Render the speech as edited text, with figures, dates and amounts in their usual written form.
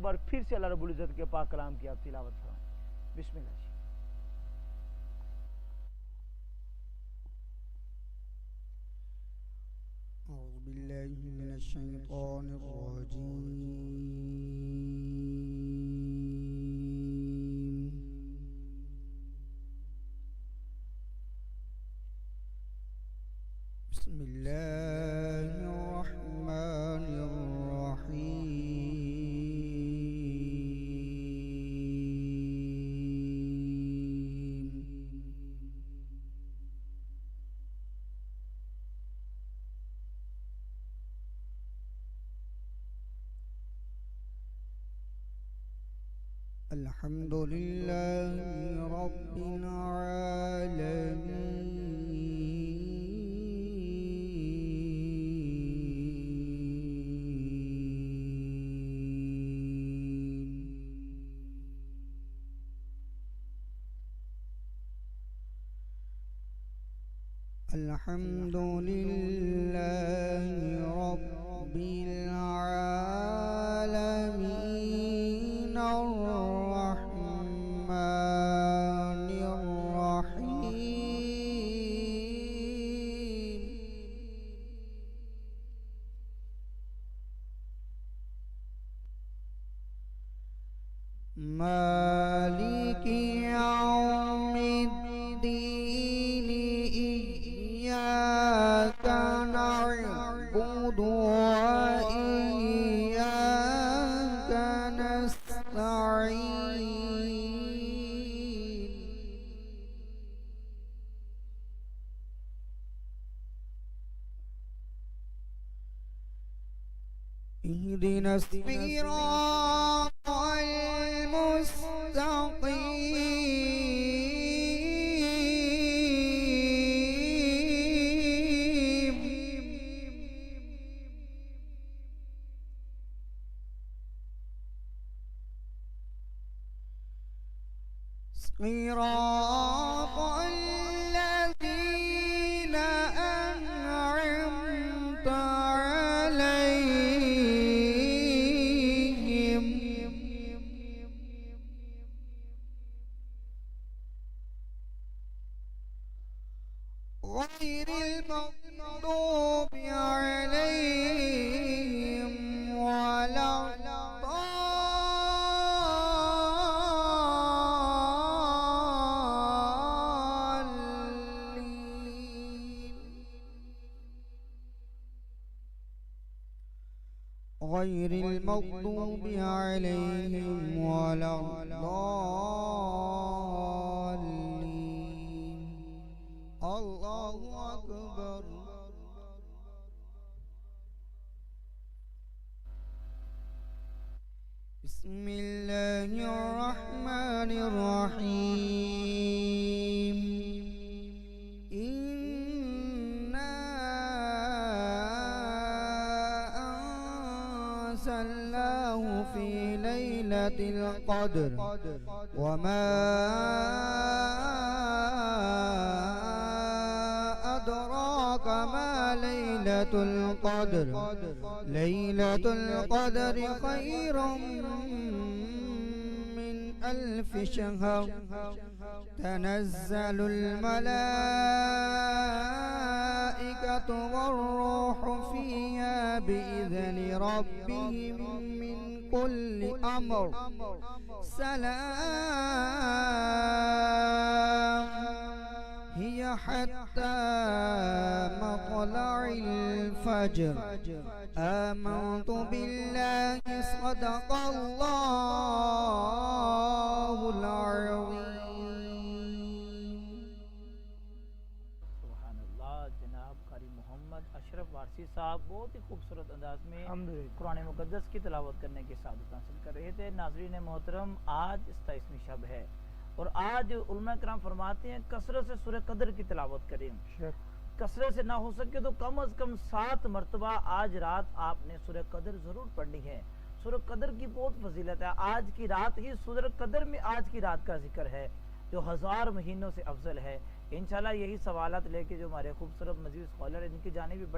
बार फिर से अल्लाह रब्बुल इज्जत के पाक कलाम की आप तिलावत फरमाएं। बिस्मिल्लाह। أعوذ بالله من الشيطان الرجيم. بسم الله الرحمن الرحيم. الحمد لله رب العالمين. الحمد لله رب العالمين الرحمن الرحيم مالك يوم الدين إياك نعبد وإياك نستعين اهدنا الصراط المستقيم صراط الذين أنعمت عليهم غير المغضوب عليهم ولا غير المغضوب عليهم ولا الضالين. الله أكبر. بسم الله الرحمن الرحيم. أنزلناه في ليلة القدر وما أدراك ما ليلة القدر. ليلة القدر خير من 1000 شهر. تنزل الملائكة والروح فيها بإذن ربهم من كل أمر. سلام هي حتى مطلع الفجر. آمنت بالله صدق الله العظيم. जनाब कारी मोहम्मद अशरफ वारसी साहब बहुत ही खूबसूरत अंदाज में कुरान मुकद्दस की तिलावत करने की सादत हासिल कर रहे थे। नाज़रीन मोहतरम, आज 27वीं शब है और आज उलमा किराम फरमाते हैं कसरत से सूरह कदर की तिलावत करें। कसरत से ना हो सके तो कम अज कम 7 मरतबा आज रात आपने सूरह कदर जरूर पढ़नी है। सूरह कदर की बहुत फजीलत है। आज की रात ही सूरह कदर में आज की रात का जिक्र है जो 1000 महीनों से अफजल है। इंशाल्लाह यही सवालात लेके जो हमारे खूबसूरत मजीद स्कॉलर इनकी जानिब भी बड़े